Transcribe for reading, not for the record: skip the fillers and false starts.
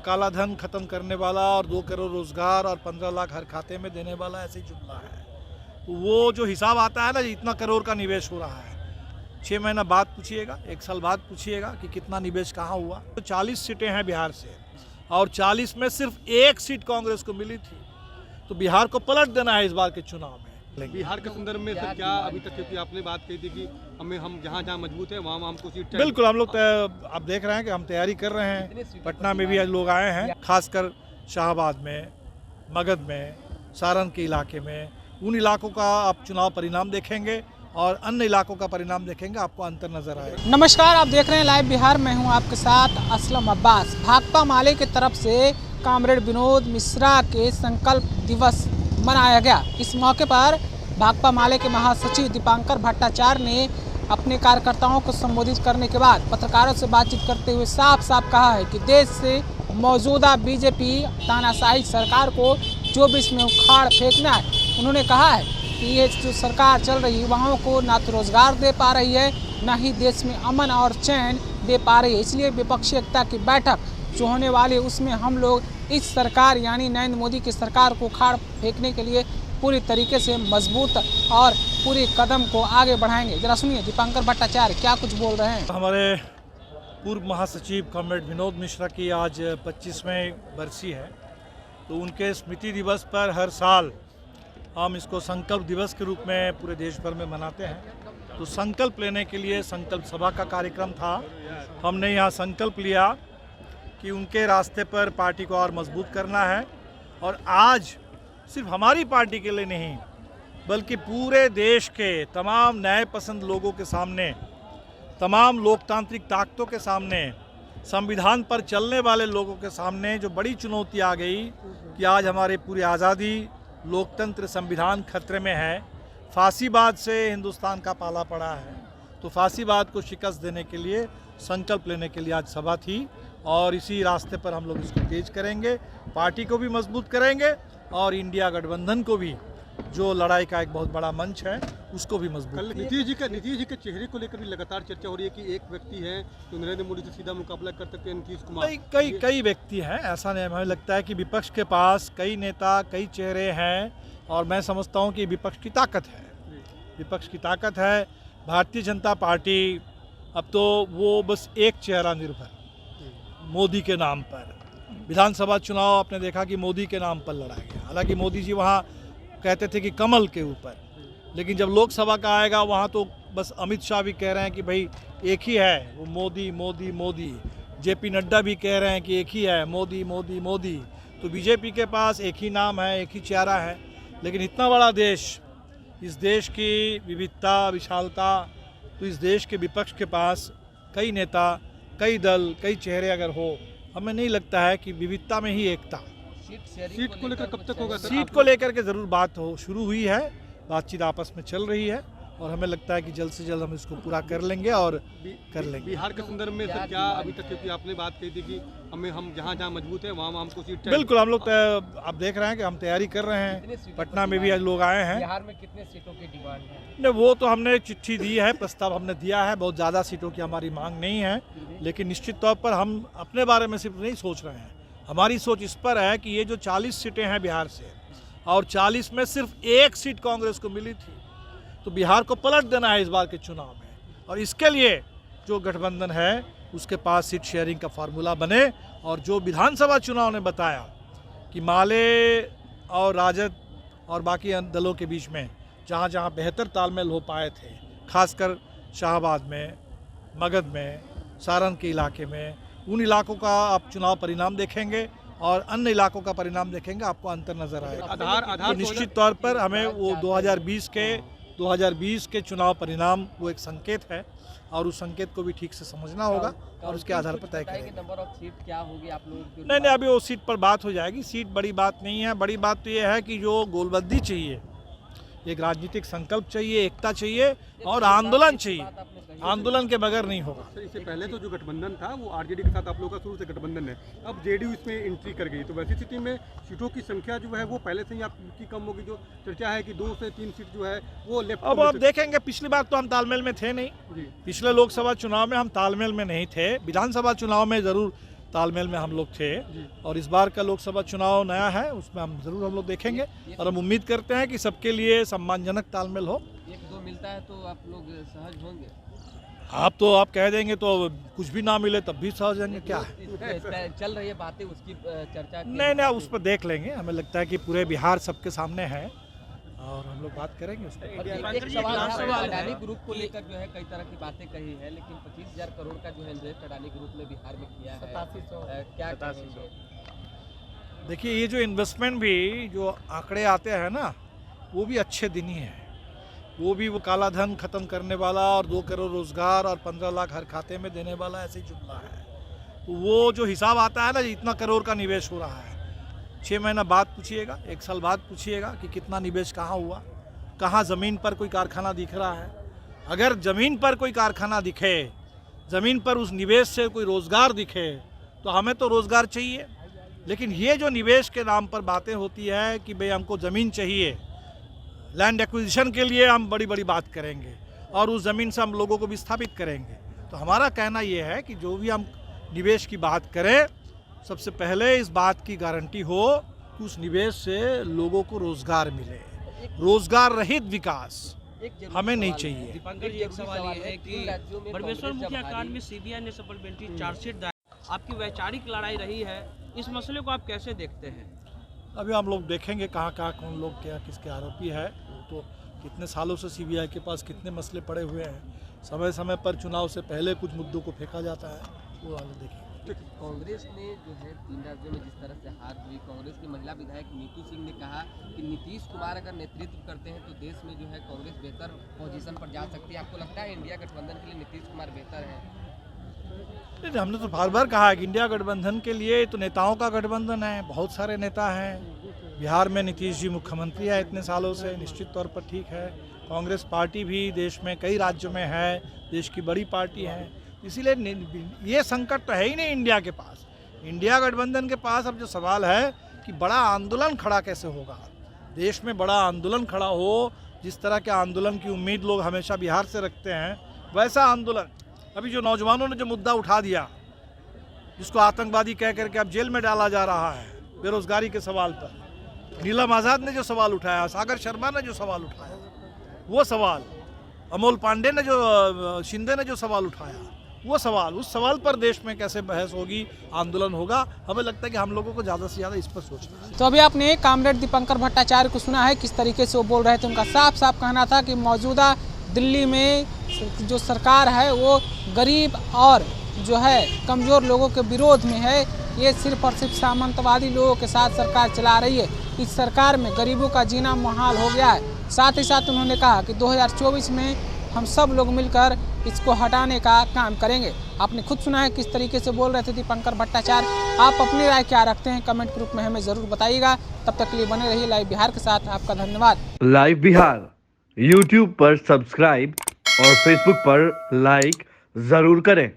काला धन खत्म करने वाला और 2 करोड़ रोजगार और 15 लाख हर खाते में देने वाला ऐसे ही जुमला है। तो वो जो हिसाब आता है ना, इतना करोड़ का निवेश हो रहा है, 6 महीना बाद पूछिएगा, 1 साल बाद पूछिएगा कि कितना निवेश कहाँ हुआ। तो 40 सीटें हैं बिहार से और 40 में सिर्फ 1 सीट कांग्रेस को मिली थी। तो बिहार को पलट देना है इस बार के चुनाव में। बिहार के संदर्भ में सर क्या अभी तक, क्योंकि आपने बात कही थी कि हम जहाँ मजबूत है वहाँ हमको सीट चाहिए। बिल्कुल, हम लोग आप देख रहे हैं कि हम तैयारी कर रहे हैं। पटना में भी आज लोग आए हैं, खासकर शाहबाद में, मगध में, सारण के इलाके में। उन इलाकों का आप चुनाव परिणाम देखेंगे और अन्य इलाकों का परिणाम देखेंगे, आपको अंतर नजर आएगा। नमस्कार, आप देख रहे हैं लाइव बिहार। मैं हूं आपके साथ असलम अब्बास। भाकपा माले की तरफ से कॉमरेड विनोद मिश्रा के संकल्प दिवस मनाया गया। इस मौके पर भाकपा माले के महासचिव दीपांकर भट्टाचार्य ने अपने कार्यकर्ताओं को संबोधित करने के बाद पत्रकारों से बातचीत करते हुए साफ साफ कहा है कि देश से मौजूदा बीजेपी तानाशाही सरकार को 24 में उखाड़ फेंकना है। उन्होंने कहा है कि ये जो सरकार चल रही है युवाओं को ना तो रोजगार दे पा रही है, ना ही देश में अमन और चैन दे पा रही है। इसलिए विपक्षी एकता की बैठक जो होने वाली है उसमें हम लोग इस सरकार यानी नरेंद्र मोदी की सरकार को उखाड़ फेंकने के लिए पूरी तरीके से मजबूत और पूरी कदम को आगे बढ़ाएंगे। जरा सुनिए दीपांकर भट्टाचार्य क्या कुछ बोल रहे हैं। हमारे पूर्व महासचिव कॉमरेड विनोद मिश्रा की आज 25वीं बरसी है, तो उनके स्मृति दिवस पर हर साल हम इसको संकल्प दिवस के रूप में पूरे देश भर में मनाते हैं। तो संकल्प लेने के लिए संकल्प सभा का कार्यक्रम था। हमने यहाँ संकल्प लिया कि उनके रास्ते पर पार्टी को और मजबूत करना है। और आज सिर्फ हमारी पार्टी के लिए नहीं, बल्कि पूरे देश के तमाम न्याय पसंद लोगों के सामने, तमाम लोकतांत्रिक ताकतों के सामने, संविधान पर चलने वाले लोगों के सामने जो बड़ी चुनौती आ गई कि आज हमारे पूरी आज़ादी, लोकतंत्र, संविधान खतरे में है। फांसीवाद से हिंदुस्तान का पाला पड़ा है। तो फांसीवाद को शिकस्त देने के लिए संकल्प लेने के लिए आज सभा थी और इसी रास्ते पर हम लोग इसको तेज करेंगे। पार्टी को भी मजबूत करेंगे और इंडिया गठबंधन को भी, जो लड़ाई का एक बहुत बड़ा मंच है, उसको भी मजबूत करेंगे। नीतीश जी के चेहरे को लेकर भी लगातार चर्चा हो रही है कि एक व्यक्ति है जो नरेंद्र मोदी से सीधा मुकाबला कर सकते हैं, नीतीश कुमार। कई व्यक्ति हैं, ऐसा नहीं। हमें लगता है कि विपक्ष के पास कई नेता, कई चेहरे हैं और मैं समझता हूँ कि विपक्ष की ताकत है। विपक्ष की ताकत है। भारतीय जनता पार्टी अब तो वो बस एक चेहरा निर्भर मोदी के नाम पर। विधानसभा चुनाव आपने देखा कि मोदी के नाम पर लड़ा गया। हालांकि मोदी जी वहाँ कहते थे कि कमल के ऊपर, लेकिन जब लोकसभा का आएगा वहाँ तो बस अमित शाह भी कह रहे हैं कि भाई एक ही है, वो मोदी मोदी मोदी। जेपी नड्डा भी कह रहे हैं कि एक ही है, मोदी मोदी मोदी। तो बीजेपी के पास एक ही नाम है, एक ही चेहरा है। लेकिन इतना बड़ा देश, इस देश की विविधता, विशालता, तो इस देश के विपक्ष के पास कई नेता, कई दल, कई चेहरे अगर हो, हमें नहीं लगता है कि विविधता में ही एकता। सीट को लेकर कब तक होगा सर? सीट को लेकर के ज़रूर बात शुरू हुई है, बातचीत आपस में चल रही है और हमें लगता है कि जल्द से जल्द हम इसको पूरा कर लेंगे और कर लेंगे। बिहार के संदर्भ में सर क्या अभी तक, क्योंकि आपने बात कही थी कि हम जहाँ मजबूत है वहाँ हमको सीट चाहिए। बिल्कुल, हम लोग आप देख रहे हैं कि हम तैयारी कर रहे हैं। पटना में भी आज लोग आए हैं। बिहार में कितने सीटों की डिमांड है? नहीं, वो तो हमने चिट्ठी दी है, प्रस्ताव हमने दिया है। बहुत ज़्यादा सीटों की हमारी मांग नहीं है, लेकिन निश्चित तौर पर हम अपने बारे में सिर्फ नहीं सोच रहे हैं। हमारी सोच इस पर है कि ये जो 40 सीटें हैं बिहार से और 40 में सिर्फ 1 सीट कांग्रेस को मिली थी, तो बिहार को पलट देना है इस बार के चुनाव में। और इसके लिए जो गठबंधन है उसके पास सीट शेयरिंग का फार्मूला बने और जो विधानसभा चुनाव ने बताया कि माले और राजद और बाकी दलों के बीच में जहाँ जहाँ बेहतर तालमेल हो पाए थे, खासकर शाहबाद में, मगध में, सारण के इलाके में, उन इलाकों का आप चुनाव परिणाम देखेंगे और अन्य इलाकों का परिणाम देखेंगे, आपको अंतर नजर आएगा। तो निश्चित तौर पर हमें वो 2020 के चुनाव परिणाम वो एक संकेत है और उस संकेत को भी ठीक से समझना होगा और उसके आधार पर तय करेंगे। नंबर ऑफ सीट क्या होगी आप लोग? नहीं, अभी वो सीट पर बात हो जाएगी। सीट बड़ी बात नहीं है। बड़ी बात तो ये है कि जो गोलबंदी चाहिए, एक राजनीतिक संकल्प चाहिए, एकता चाहिए और आंदोलन चाहिए। आंदोलन के बगैर नहीं होगा। सर, इससे पहले तो जो गठबंधन था वो आरजेडी के साथ आप लोगों का शुरू से गठबंधन है, अब जेडीयू इसमें एंट्री कर गई, तो वैसी स्थिति में सीटों की संख्या जो है वो पहले से ही आपकी कम होगी। जो चर्चा है कि 2 से 3 सीट जो है वो लेफ्ट। अब आप देखेंगे, पिछली बार तो हम तालमेल में थे नहीं। पिछले लोकसभा चुनाव में हम तालमेल में नहीं थे। विधानसभा चुनाव में ज़रूर तालमेल में हम लोग थे। और इस बार का लोकसभा चुनाव नया है, उसमें हम ज़रूर हम लोग देखेंगे और हम उम्मीद करते हैं कि सबके लिए सम्मानजनक तालमेल हो। 1-2 मिलता है तो आप लोग सहज होंगे? आप कह देंगे तो कुछ भी ना मिले तब भी सहज होंगे, क्या है? चल रही है बातें, उसकी चर्चा नहीं, उस पर देख लेंगे। हमें लगता है कि पूरे बिहार सबके सामने है और हम लोग बात करेंगे उस पर। एक सवाल अडानी ग्रुप को लेकर जो है कई तरह की बातें कही है, लेकिन 25,000 करोड़ का जो है इन्वेस्ट अडानी ग्रुप ने बिहार में किया है, क्या कहेंगे? देखिए, ये जो इन्वेस्टमेंट भी जो आंकड़े आते हैं ना, वो भी अच्छे दिन ही है। वो भी वो काला धन खत्म करने वाला और 2 करोड़ रोजगार और 15 लाख हर खाते में देने वाला ऐसे ही जुमला है। तो वो जो हिसाब आता है ना, इतना करोड़ का निवेश हो रहा है, 6 महीना बाद पूछिएगा, 1 साल बाद पूछिएगा कि कितना निवेश कहाँ हुआ, कहाँ ज़मीन पर कोई कारखाना दिख रहा है। अगर ज़मीन पर कोई कारखाना दिखे, ज़मीन पर उस निवेश से कोई रोज़गार दिखे, तो हमें तो रोज़गार चाहिए। लेकिन ये जो निवेश के नाम पर बातें होती है कि भाई हमको ज़मीन चाहिए, लैंड एक्विजिशन के लिए हम बड़ी बड़ी बात करेंगे और उस ज़मीन से हम लोगों को विस्थापित करेंगे। तो हमारा कहना ये है कि जो भी हम निवेश की बात करें, सबसे पहले इस बात की गारंटी हो कि उस निवेश से लोगों को रोज़गार मिले। रोज़गार रहित विकास हमें नहीं चाहिए। दीपांकर जी, एक सवाल ये है कि परमेश्वर मुखिया कांड में सीबीआई ने सप्लीमेंट्री चार्जशीट दायर, आपकी वैचारिक लड़ाई रही है, इस मसले को आप कैसे देखते हैं? अभी हम लोग देखेंगे कहाँ कौन लोग क्या किसके आरोपी है। तो कितने सालों से सीबीआई के पास कितने मसले पड़े हुए हैं, समय समय पर चुनाव से पहले कुछ मुद्दों को फेंका जाता है, वो वाले देखिए। कांग्रेस ने जो है 3 राज्यों में जिस तरह से हार हुई, कांग्रेस की महिला विधायक नीतू सिंह ने कहा कि नीतीश कुमार अगर नेतृत्व करते हैं तो देश में जो है कांग्रेस बेहतर पोजीशन पर जा सकती है। आपको लगता है इंडिया गठबंधन के लिए नीतीश कुमार बेहतर है? हमने तो बार बार कहा है कि इंडिया गठबंधन के लिए तो नेताओं का गठबंधन है, बहुत सारे नेता हैं। बिहार में नीतीश जी मुख्यमंत्री है इतने सालों से, निश्चित तौर पर ठीक है। कांग्रेस पार्टी भी देश में कई राज्यों में है, देश की बड़ी पार्टी है। इसीलिए ये संकट तो है ही नहीं इंडिया के पास। इंडिया गठबंधन के पास अब जो सवाल है कि बड़ा आंदोलन खड़ा कैसे होगा, देश में बड़ा आंदोलन खड़ा हो, जिस तरह के आंदोलन की उम्मीद लोग हमेशा बिहार से रखते हैं, वैसा आंदोलन। अभी जो नौजवानों ने जो मुद्दा उठा दिया, जिसको आतंकवादी कह करके अब जेल में डाला जा रहा है बेरोजगारी के सवाल पर, नीलम आज़ाद ने जो सवाल उठाया, सागर शर्मा ने जो सवाल उठाया, वो सवाल, अमोल पांडे ने जो शिंदे ने जो सवाल उठाया, वो सवाल, उस सवाल पर देश में कैसे बहस होगी, आंदोलन होगा। हमें लगता है कि हम लोगों को ज़्यादा से ज़्यादा इस पर सोचना है। तो अभी आपने कॉमरेड दीपांकर भट्टाचार्य को सुना है, किस तरीके से वो बोल रहे थे। उनका साफ साफ कहना था कि मौजूदा दिल्ली में जो सरकार है वो गरीब और जो है कमज़ोर लोगों के विरोध में है। ये सिर्फ और सिर्फ सामंतवादी लोगों के साथ सरकार चला रही है। इस सरकार में गरीबों का जीना मुहाल हो गया है। साथ ही साथ उन्होंने कहा कि 2024 में हम सब लोग मिलकर इसको हटाने का काम करेंगे। आपने खुद सुना है किस तरीके से बोल रहे थे दीपांकर भट्टाचार्य। आप अपनी राय क्या रखते हैं, कमेंट ग्रुप में हमें ज़रूर बताइएगा। तब तक के लिए बने रहिए लाइव बिहार के साथ। आपका धन्यवाद। लाइव बिहार यूट्यूब पर सब्सक्राइब और फेसबुक पर लाइक ज़रूर करें।